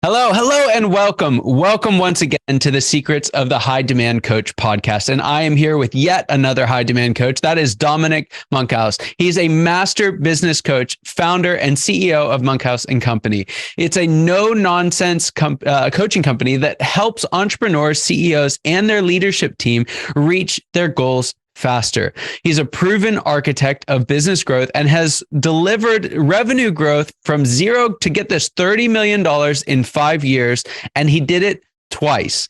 Hello, and welcome. Welcome once again to the Secrets of the High Demand Coach podcast. And I am here with yet another high demand coach. That is Dominic Monkhouse. He's a master business coach, founder, and CEO of Monkhouse and Company. It's a no-nonsense coaching company that helps entrepreneurs, CEOs, and their leadership team reach their goals faster. He's a proven architect of business growth and has delivered revenue growth from zero to get this $30 million in 5 years. And he did it twice.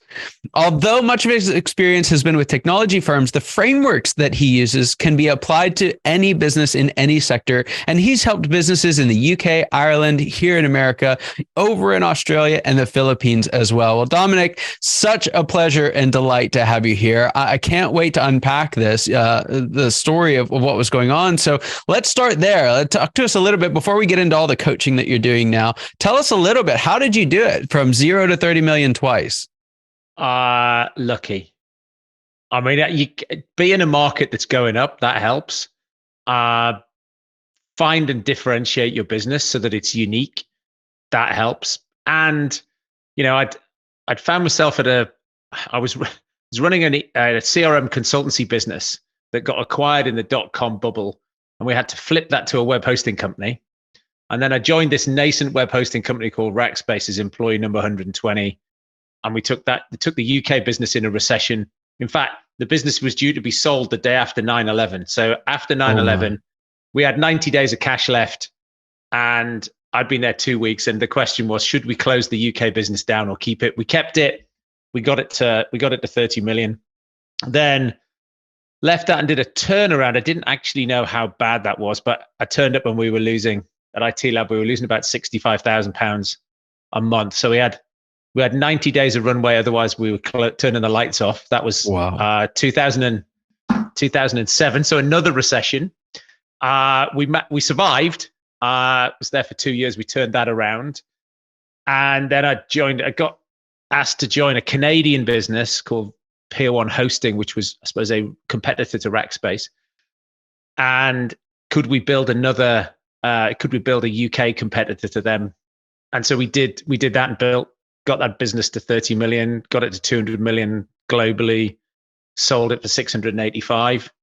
Although much of his experience has been with technology firms, the frameworks that he uses can be applied to any business in any sector. And he's helped businesses in the UK, Ireland, here in America, over in Australia and the Philippines as well. Well, Dominic, such a pleasure and delight to have you here. I can't wait to unpack this, the story of what was going on. So let's start there. Talk to us a little bit before we get into all the coaching that you're doing now. Tell us a little bit, how did you do it from 0 to 30 million twice? Lucky. I mean, you be in a market that's going up, that helps. Find and differentiate your business so that it's unique. That helps. And, I'd found myself I was running a CRM consultancy business that got acquired in the dot-com bubble. And we had to flip that to a web hosting company. And then I joined this nascent web hosting company called Rackspace's employee number 120. And we took the UK business in a recession. In fact, the business was due to be sold the day after 9/11. So after 9/11, we had 90 days of cash left, and I'd been there 2 weeks. And the question was, should we close the UK business down or keep it? We kept it. We got it to 30 million. Then left that and did a turnaround. I didn't actually know how bad that was, but I turned up when we were losing at IT Lab. We were losing about £65,000 a month. So we had 90 days of runway. Otherwise, we were turning the lights off. That was 2007. So another recession. We survived. Was there for 2 years. We turned that around. And then I got asked to join a Canadian business called Pier 1 Hosting, which was, I suppose, a competitor to Rackspace. And could we build a UK competitor to them? And so we did that and got that business to 30 million, got it to 200 million globally, sold it for 685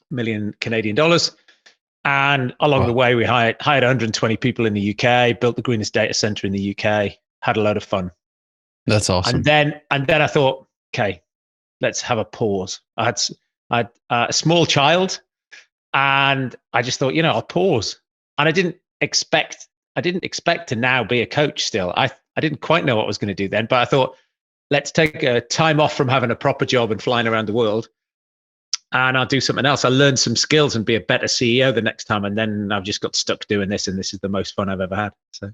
million Canadian dollars. And along the way, we hired 120 people in the UK, built the greenest data center in the UK, had a load of fun. That's awesome. And then I thought, okay, let's have a pause. I had a small child, and I just thought, I'll pause. And I didn't expect to now be a coach still. I didn't quite know what I was going to do then, but I thought, let's take a time off from having a proper job and flying around the world, and I'll do something else. I'll learn some skills and be a better CEO the next time. And then I've just got stuck doing this, and this is the most fun I've ever had. So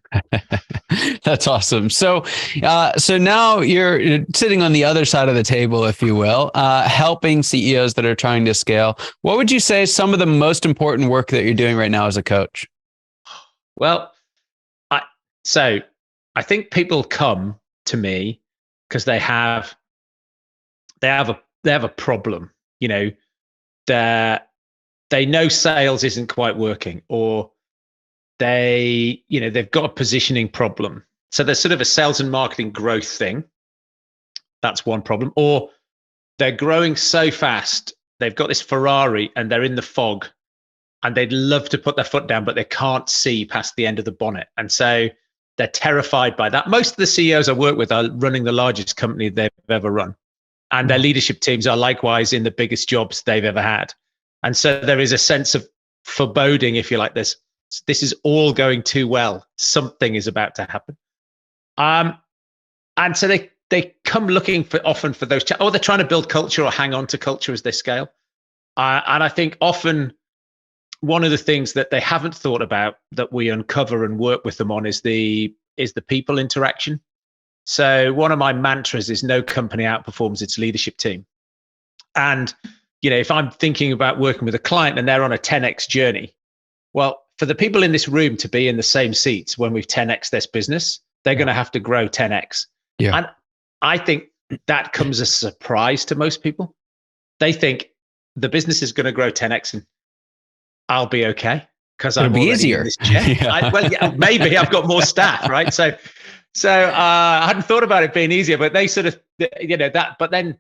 that's awesome. So now you're sitting on the other side of the table, if you will, helping CEOs that are trying to scale. What would you say is some of the most important work that you're doing right now as a coach? Well, I think people come to me because they have a problem. They know sales isn't quite working, or they've got a positioning problem. So there's sort of a sales and marketing growth thing. That's one problem. Or they're growing so fast, they've got this Ferrari and they're in the fog, and they'd love to put their foot down, but they can't see past the end of the bonnet. And so they're terrified by that. Most of the CEOs I work with are running the largest company they've ever run. And their leadership teams are likewise in the biggest jobs they've ever had. And so there is a sense of foreboding, if you like, this is all going too well. Something is about to happen. And so they come looking often for those, or they're trying to build culture or hang on to culture as they scale. And I think often one of the things that they haven't thought about that we uncover and work with them on is the people interaction. So one of my mantras is no company outperforms its leadership team. And, if I'm thinking about working with a client and they're on a 10x journey, well, for the people in this room to be in the same seats when we've 10x this business, they're going to have to grow 10x. Yeah. And I think that comes as a surprise to most people. They think the business is going to grow 10x and I'll be okay because I'm already easier. in this jet. Maybe I've got more staff, right? So So I hadn't thought about it being easier, but they sort of, that. But then,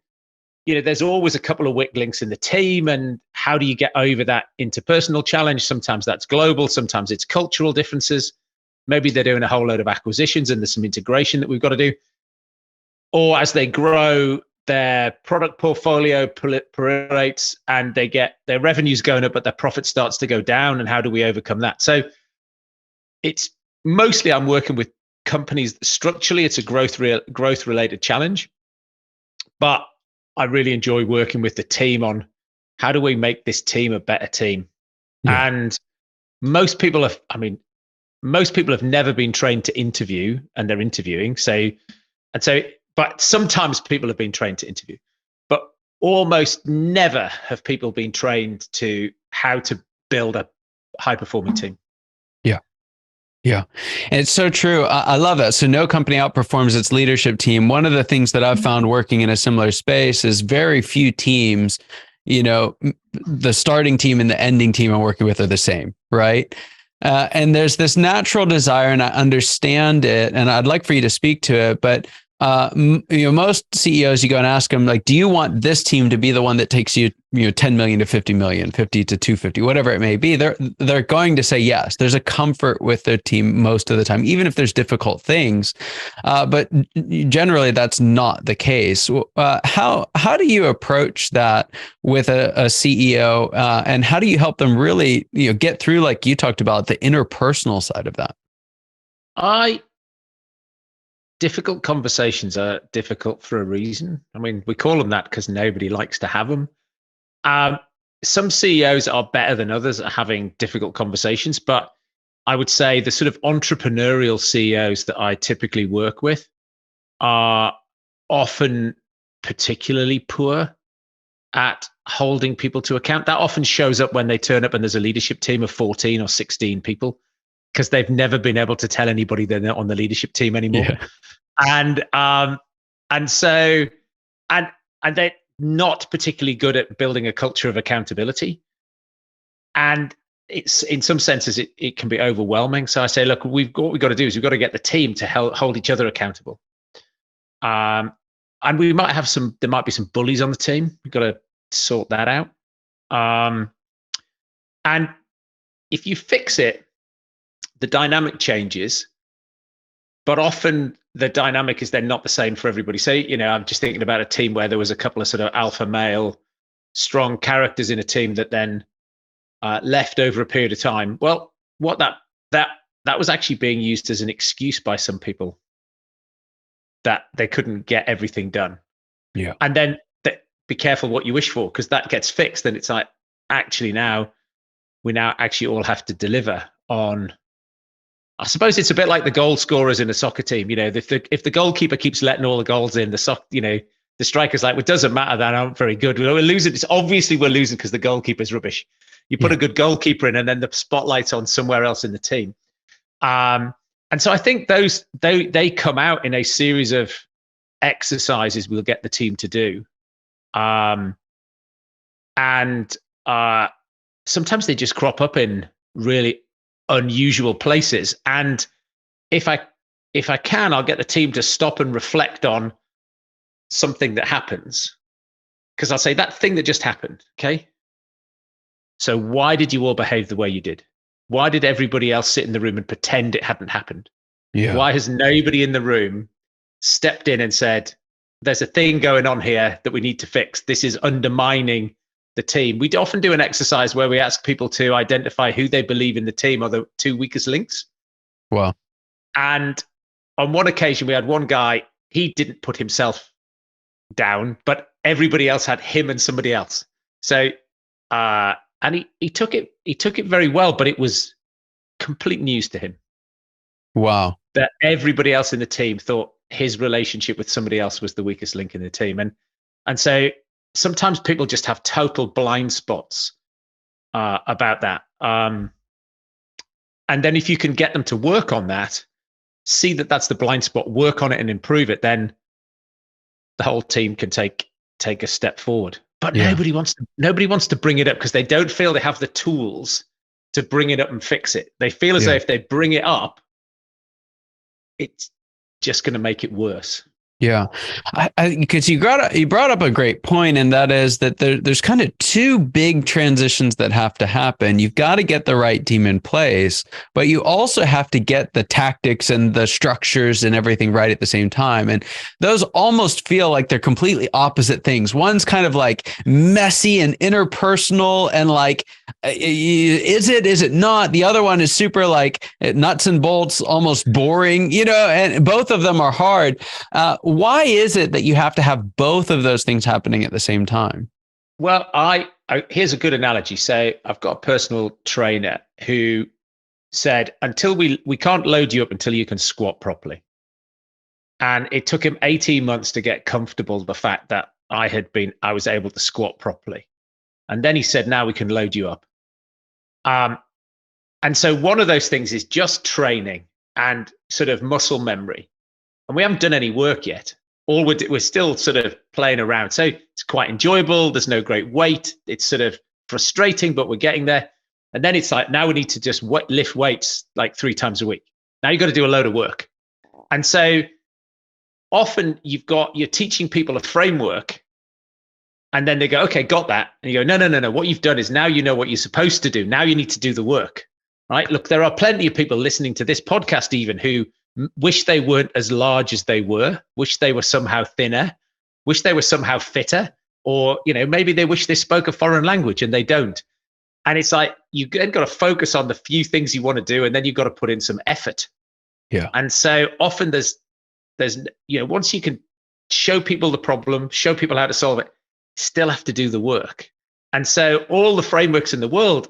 there's always a couple of weak links in the team, and how do you get over that interpersonal challenge? Sometimes that's global, sometimes it's cultural differences. Maybe they're doing a whole load of acquisitions, and there's some integration that we've got to do. Or as they grow, their product portfolio proliferates, and they get their revenues going up, but their profit starts to go down. And how do we overcome that? So it's mostly I'm working with companies. Structurally, it's a growth related challenge, but I really enjoy working with the team on how do we make this team a better team. Yeah. And most people have never been trained to interview, and they're interviewing. But sometimes people have been trained to interview, but almost never have people been trained to how to build a high performing team. Yeah. And it's so true. I love that. So no company outperforms its leadership team. One of the things that I've found working in a similar space is very few teams, the starting team and the ending team I'm working with are the same, right? And there's this natural desire, and I understand it, and I'd like for you to speak to it, but most CEOs, you go and ask them, like, do you want this team to be the one that takes you, 10 million to 50 million, 50 to 250, whatever it may be? They're going to say yes. There's a comfort with their team most of the time, even if there's difficult things. But generally, that's not the case. How do you approach that with a CEO, and how do you help them really, get through, like you talked about, the interpersonal side of that? Difficult conversations are difficult for a reason. I mean, we call them that because nobody likes to have them. Some CEOs are better than others at having difficult conversations, but I would say the sort of entrepreneurial CEOs that I typically work with are often particularly poor at holding people to account. That often shows up when they turn up and there's a leadership team of 14 or 16 people, because they've never been able to tell anybody they're not on the leadership team anymore. Yeah. And they're not particularly good at building a culture of accountability. And it's, in some senses, it can be overwhelming. So I say, look, what we've got to do is we've got to get the team to hold each other accountable. And there might be some bullies on the team. We've got to sort that out. And if you fix it, the dynamic changes, but often the dynamic is then not the same for everybody. So, I'm just thinking about a team where there was a couple of sort of alpha male, strong characters in a team that then left over a period of time. Well, what that was actually being used as an excuse by some people that they couldn't get everything done. Yeah. And then be careful what you wish for, because that gets fixed. And it's like, actually we now actually all have to deliver on. I suppose it's a bit like the goal scorers in a soccer team. If the goalkeeper keeps letting all the goals in, the striker's like, well, it doesn't matter that I'm very good. We're losing. It's obviously we're losing because the goalkeeper's rubbish. You put a good goalkeeper in, and then the spotlight's on somewhere else in the team. And so I think they come out in a series of exercises we'll get the team to do. And sometimes they just crop up in really unusual places, and if I can, I'll get the team to stop and reflect on something that happens, because I'll say, that thing that just happened, okay, so why did you all behave the way you did? Why did everybody else sit in the room and pretend it hadn't happened? Why has nobody in the room stepped in and said, there's a thing going on here that we need to fix? This is undermining the team. We often do an exercise where we ask people to identify who they believe in the team are the two weakest links. Wow. And on one occasion, we had one guy, he didn't put himself down, but everybody else had him and somebody else. So, and he took it very well, but it was complete news to him. Wow. That everybody else in the team thought his relationship with somebody else was the weakest link in the team. And so sometimes people just have total blind spots about that. And then if you can get them to work on that, see that that's the blind spot, work on it and improve it, then the whole team can take a step forward. But nobody wants to bring it up because they don't feel they have the tools to bring it up and fix it. They feel as though if they bring it up, just going to make it worse. Yeah, because you brought up a great point, and that is that there's kind of two big transitions that have to happen. You've got to get the right team in place, but you also have to get the tactics and the structures and everything right at the same time. And those almost feel like they're completely opposite things. One's kind of like messy and interpersonal, and like, is it not? The other one is super like nuts and bolts, almost boring, and both of them are hard. Why is it that you have to have both of those things happening at the same time? Well, here's a good analogy. Say I've got a personal trainer who said, until we can't load you up until you can squat properly. And it took him 18 months to get comfortable with the fact that I was able to squat properly. And then he said, now we can load you up. And so one of those things is just training and sort of muscle memory. And we haven't done any work yet. We're still sort of playing around. So it's quite enjoyable. There's no great weight. It's sort of frustrating, but we're getting there. And then it's like, now we need to just lift weights like 3 times a week. Now you've got to do a load of work. And so often you're teaching people a framework, and then they go, okay, got that. And you go, no. What you've done is now you know what you're supposed to do. Now you need to do the work, right? Look, there are plenty of people listening to this podcast even who wish they weren't as large as they were, wish they were somehow thinner, wish they were somehow fitter, or, maybe they wish they spoke a foreign language and they don't. And it's like, you then got to focus on the few things you want to do, and then you've got to put in some effort. Yeah. And so often there's, once you can show people the problem, show people how to solve it, still have to do the work. And so all the frameworks in the world,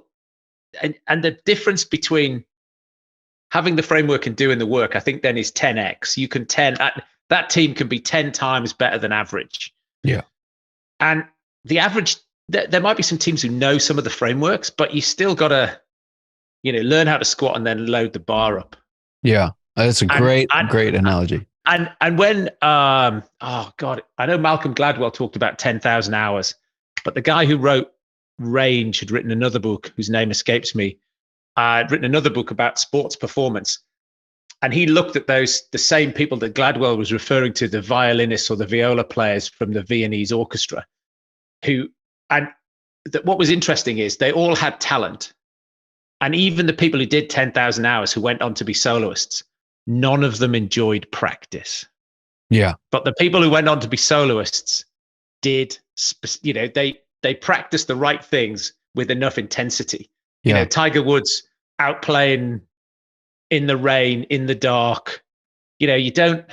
and the difference between having the framework and doing the work, I think then is 10x. You can that team can be 10 times better than average. Yeah. And the average, there might be some teams who know some of the frameworks, but you still got to, learn how to squat and then load the bar up. Yeah. That's a great analogy. And when, oh God, I know Malcolm Gladwell talked about 10,000 hours, but the guy who wrote Range had written another book whose name escapes me. I'd written another book about sports performance. And he looked at the same people that Gladwell was referring to, the violinists or the viola players from the Viennese orchestra, what was interesting is they all had talent. And even the people who did 10,000 hours who went on to be soloists, none of them enjoyed practice. Yeah. But the people who went on to be soloists did, they practiced the right things with enough intensity. Tiger Woods out playing in the rain, in the dark, you don't.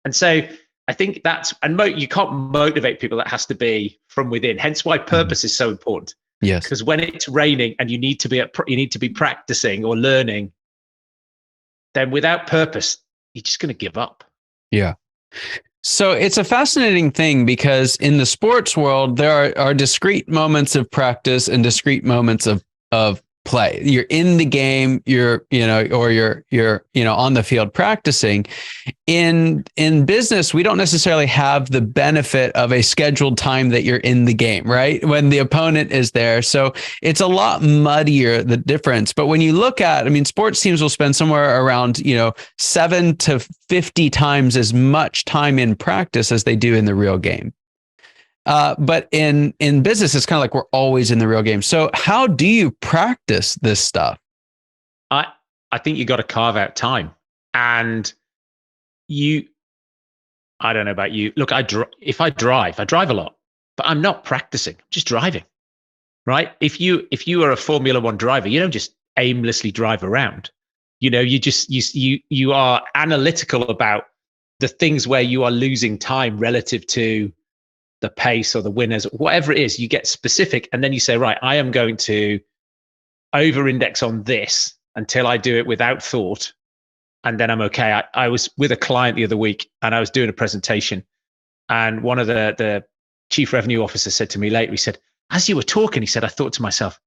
And so I think you can't motivate people. That has to be from within. Hence why purpose is so important. Yes. Because when it's raining and you need to be practicing or learning, then without purpose, you're just going to give up. Yeah. So it's a fascinating thing because in the sports world, there are discrete moments of practice and discrete moments of play. You're in the game, you're on the field practicing. In business, we don't necessarily have the benefit of a scheduled time that you're in the game, right? When the opponent is there. So it's a lot muddier, the difference. But when you look at, sports teams will spend somewhere around, 7 to 50 times as much time in practice as they do in the real game. But in business, it's kind of like we're always in the real game. So how do you practice this stuff? I think you got to carve out time. And I don't know about you. Look, if I drive a lot, but I'm not practicing, I'm just driving, right? If you are a Formula One driver, you don't just aimlessly drive around. You are analytical about the things where you are losing time relative to the pace or the winners, whatever it is. You get specific, and then you say, right, I am going to over-index on this until I do it without thought, and then I'm okay. I was with a client the other week, and I was doing a presentation, and one of the chief revenue officers said to me later, he said, as you were talking, he said, I thought to myself,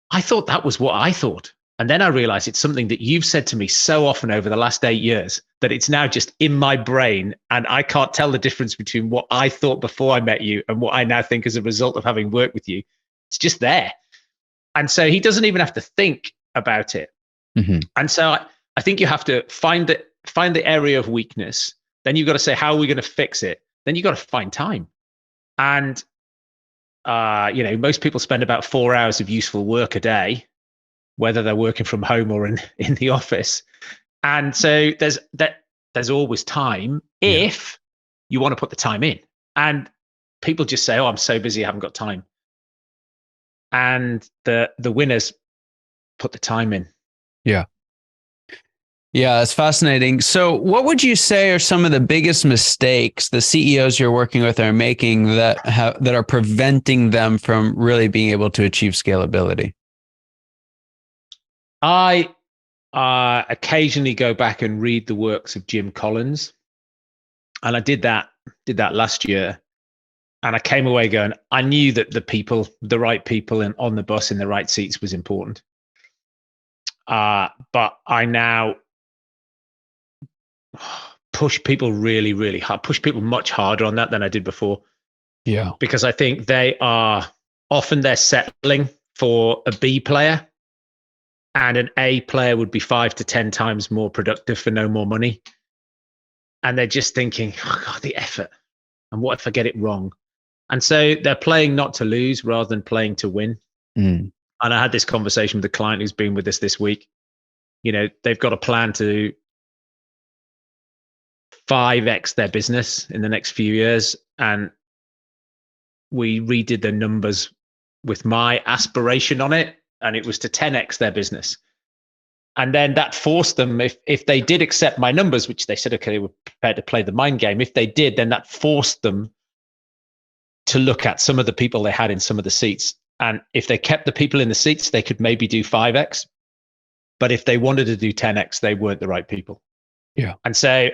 I thought that was what I thought. And then I realized it's something that you've said to me so often over the last 8 years that it's now just in my brain, and I can't tell the difference between what I thought before I met you and what I now think as a result of having worked with you. It's just there. And so he doesn't even have to think about it. Mm-hmm. And so I think you have to find find the area of weakness. Then you've got to say, how are we going to fix it? Then you've got to find time. And, most people spend about 4 hours of useful work a day, whether they're working from home or in the office. And so there's always time if you want to put the time in. And people just say, oh, I'm so busy, I haven't got time. And the winners put the time in. Yeah. Yeah, it's fascinating. So what would you say are some of the biggest mistakes the CEOs you're working with are making that are preventing them from really being able to achieve scalability? I occasionally go back and read the works of Jim Collins. And I did that last year. And I came away going, I knew that the right people and on the bus in the right seats was important. But I now push people really, really hard, push people much harder on that than I did before. Yeah. Because I think they're settling for a B player, and an A player would be 5 to 10 times more productive for no more money. And they're just thinking, oh God, the effort. And what if I get it wrong? And so they're playing not to lose rather than playing to win. And I had this conversation with a client who's been with us this week. They've got a plan to 5x their business in the next few years. And we redid the numbers with my aspiration on it, and it was to 10x their business. And then that forced them, if they did accept my numbers, which they said, okay, they were prepared to play the mind game. If they did, then that forced them to look at some of the people they had in some of the seats. And if they kept the people in the seats, they could maybe do 5x. But if they wanted to do 10x, they weren't the right people. Yeah. And so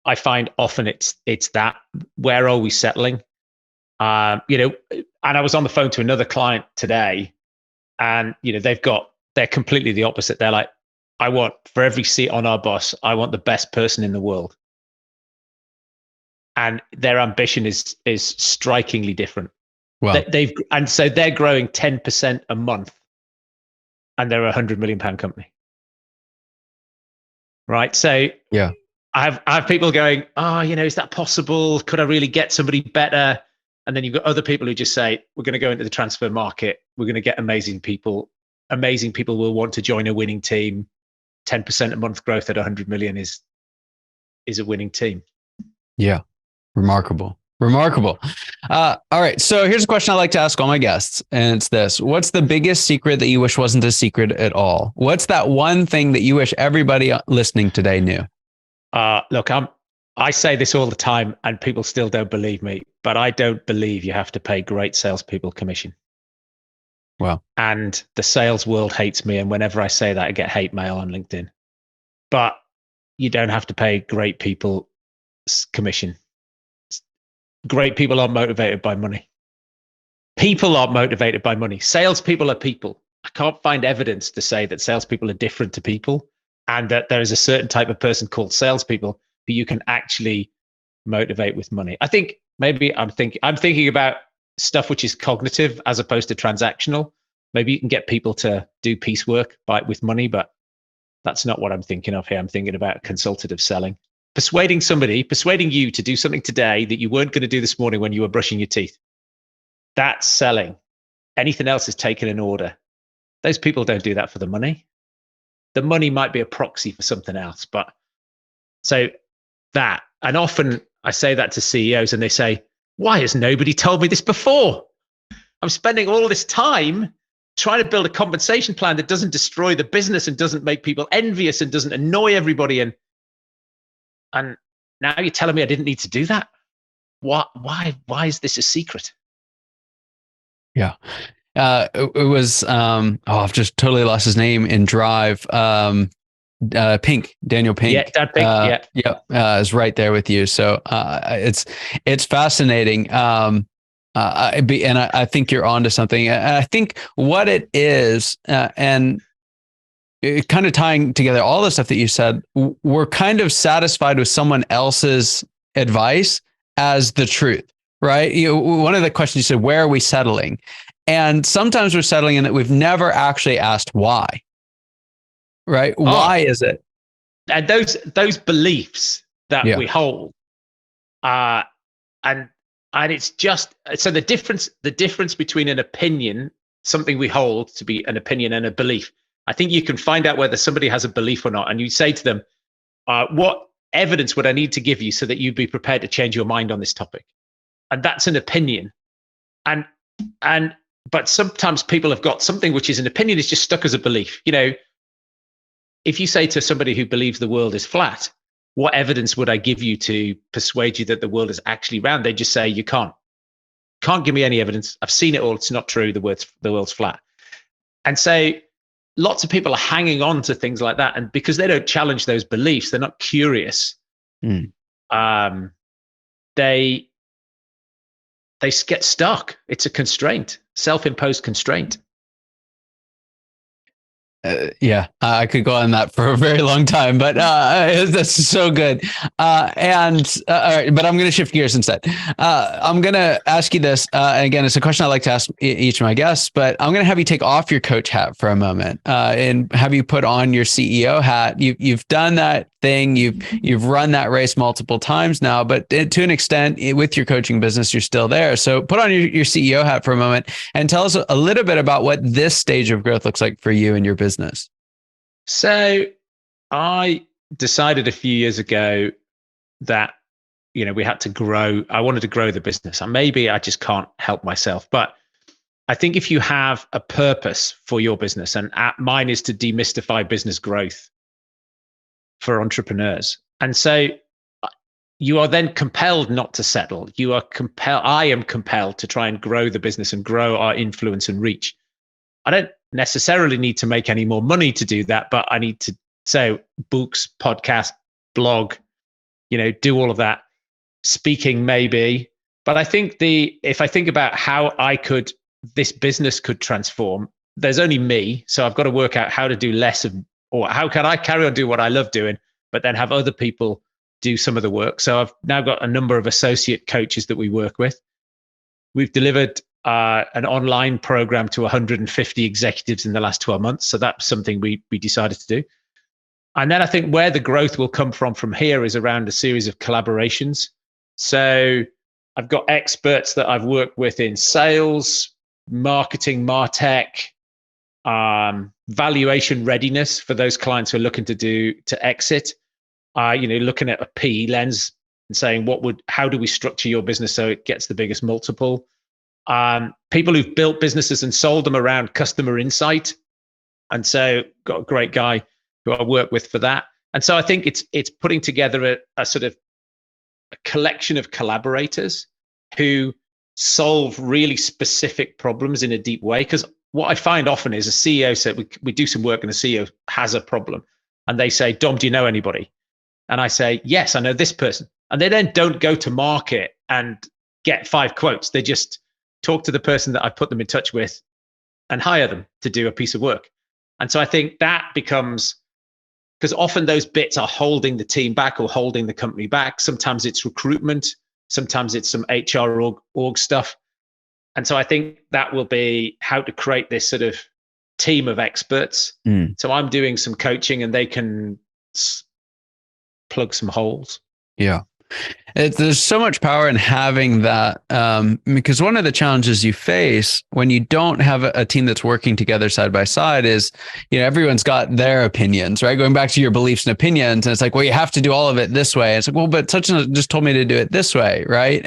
I find often it's that, where are we settling? And I was on the phone to another client today, and they're completely the opposite. They're like, I want, for every seat on our bus, I want the best person in the world. And their ambition is strikingly different. Wow. And so they're growing 10% a month, and they're a £100 million company. Right. So yeah, I have people going, oh, is that possible? Could I really get somebody better? And then you've got other people who just say, we're going to go into the transfer market. We're going to get amazing people. Amazing people will want to join a winning team. 10% a month growth at 100 million is a winning team. Yeah. Remarkable. All right. So here's a question I like to ask all my guests. And it's this: what's the biggest secret that you wish wasn't a secret at all? What's that one thing that you wish everybody listening today knew? Look, I say this all the time and people still don't believe me, but I don't believe you have to pay great salespeople commission. Wow. And the sales world hates me. And whenever I say that, I get hate mail on LinkedIn. But you don't have to pay great people commission. Great people aren't motivated by money. People aren't motivated by money. Salespeople are people. I can't find evidence to say that salespeople are different to people, and that there is a certain type of person called salespeople who you can actually motivate with money. I think maybe I'm thinking about stuff which is cognitive as opposed to transactional. Maybe you can get people to do piecework with money, but that's not what I'm thinking of here. I'm thinking about consultative selling. Persuading you to do something today that you weren't going to do this morning when you were brushing your teeth. That's selling. Anything else is taking an order. Those people don't do that for the money. The money might be a proxy for something else. But so that, and often I say that to CEOs and they say, why has nobody told me this before? I'm spending all this time trying to build a compensation plan that doesn't destroy the business and doesn't make people envious and doesn't annoy everybody. And now you're telling me I didn't need to do that? Why is this a secret? Yeah. It was, I've just totally lost his name in Drive. Pink, Daniel Pink. Yeah, Dad Pink. Is right there with you. So it's fascinating. And I think you're onto something. And I think what it is, and it kind of tying together all the stuff that you said, we're kind of satisfied with someone else's advice as the truth, right? One of the questions you said, where are we settling? And sometimes we're settling in that we've never actually asked why, right? Why is it? and those beliefs that we hold, and it's just so the difference between an opinion, something we hold to be an opinion, and a belief. I think you can find out whether somebody has a belief or not, and you say to them, what evidence would I need to give you so that you'd be prepared to change your mind on this topic? And that's an opinion. But sometimes people have got something which is an opinion, is just stuck as a belief. If you say to somebody who believes the world is flat, what evidence would I give you to persuade you that the world is actually round? They just say, you can't give me any evidence. I've seen it all. It's not true. The world's flat. And so lots of people are hanging on to things like that. And because they don't challenge those beliefs, they're not curious. They get stuck. It's a constraint, self-imposed constraint. I could go on that for a very long time, but that's so good. All right, but I'm going to shift gears instead. I'm going to ask you this. Again, it's a question I like to ask each of my guests, but I'm going to have you take off your coach hat for a moment and have you put on your CEO hat. You've done that thing. You've run that race multiple times now, but to an extent with your coaching business, you're still there. So put on your CEO hat for a moment and tell us a little bit about what this stage of growth looks like for you and your business. So I decided a few years ago that, we had to grow. I wanted to grow the business, and maybe I just can't help myself. But I think if you have a purpose for your business, and mine is to demystify business growth for entrepreneurs. And so you are then compelled not to settle. I am compelled to try and grow the business and grow our influence and reach. I don't necessarily need to make any more money to do that, but I need to books, podcast, blog, do all of that. Speaking maybe, but I think if I think about how this business could transform, there's only me. So I've got to work out how to do less or how can I carry on doing what I love doing, but then have other people do some of the work. So I've now got a number of associate coaches that we work with. We've delivered an online program to 150 executives in the last 12 months. So that's something we decided to do. And then I think where the growth will come from here is around a series of collaborations. So I've got experts that I've worked with in sales, marketing, MarTech, valuation readiness for those clients who are looking to exit, looking at a PE lens and saying, how do we structure your business so it gets the biggest multiple? People who've built businesses and sold them around customer insight. And so got a great guy who I work with for that. And so I think it's putting together a sort of a collection of collaborators who solve really specific problems in a deep way. Because what I find often is a CEO said, we do some work and the CEO has a problem. And they say, Dom, do you know anybody? And I say, yes, I know this person. And they then don't go to market and get 5 quotes. They just talk to the person that I put them in touch with and hire them to do a piece of work. And so I think that becomes, because often those bits are holding the team back or holding the company back. Sometimes it's recruitment. Sometimes it's some HR org stuff. And so I think that will be how to create this sort of team of experts. So I'm doing some coaching and they can plug some holes. Yeah. There's so much power in having that, because one of the challenges you face when you don't have a team that's working together side by side is, everyone's got their opinions, right? Going back to your beliefs and opinions, and it's like, well, you have to do all of it this way. It's like, well, but such and such just told me to do it this way, right?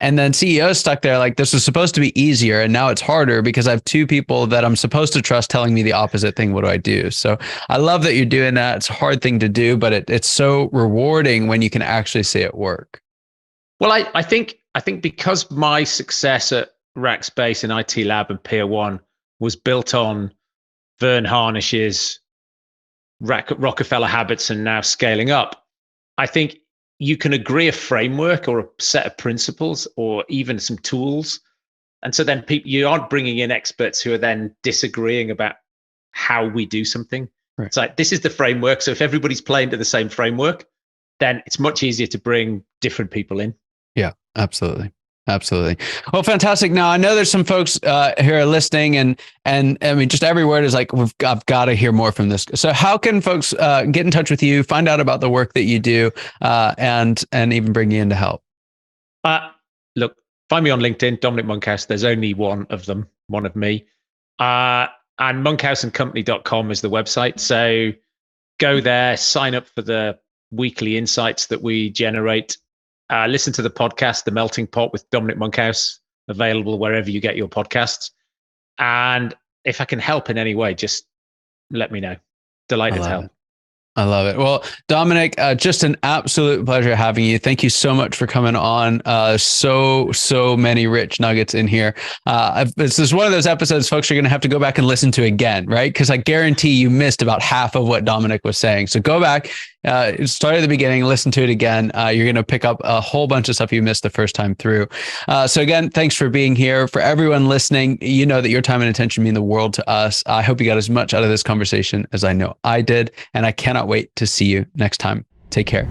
And then CEOs stuck there like, this was supposed to be easier, and now it's harder because I have 2 people that I'm supposed to trust telling me the opposite thing. What do I do? So I love that you're doing that. It's a hard thing to do, but it's so rewarding when you can actually see it work. Well, I think because my success at Rackspace and IT Lab and Pier 1 was built on Vern Harnish's Rockefeller habits and now scaling up, I think you can agree a framework or a set of principles or even some tools. And so then you aren't bringing in experts who are then disagreeing about how we do something. Right. It's like, this is the framework. So if everybody's playing to the same framework, then it's much easier to bring different people in. Yeah, absolutely. Absolutely. Well, fantastic. Now I know there's some folks here are listening, and I mean, just every word is like I've got to hear more from this. So, how can folks get in touch with you, find out about the work that you do, and even bring you in to help? Look, find me on LinkedIn, Dominic Monkhouse. There's only one of them, one of me, and monkhouseandcompany.com is the website. So go there, sign up for the weekly insights that we generate. Listen to the podcast, The Melting Pot with Dominic Monkhouse, available wherever you get your podcasts. And if I can help in any way, just let me know. Delighted to help. I love it. Well, Dominic, just an absolute pleasure having you. Thank you so much for coming on. So many rich nuggets in here. This is one of those episodes folks are going to have to go back and listen to again, right? Because I guarantee you missed about half of what Dominic was saying. So go back, start at the beginning, listen to it again. You're going to pick up a whole bunch of stuff you missed the first time through. So again, thanks for being here. For everyone listening, you know that your time and attention mean the world to us. I hope you got as much out of this conversation as I know I did, and I cannot wait to see you next time. Take care.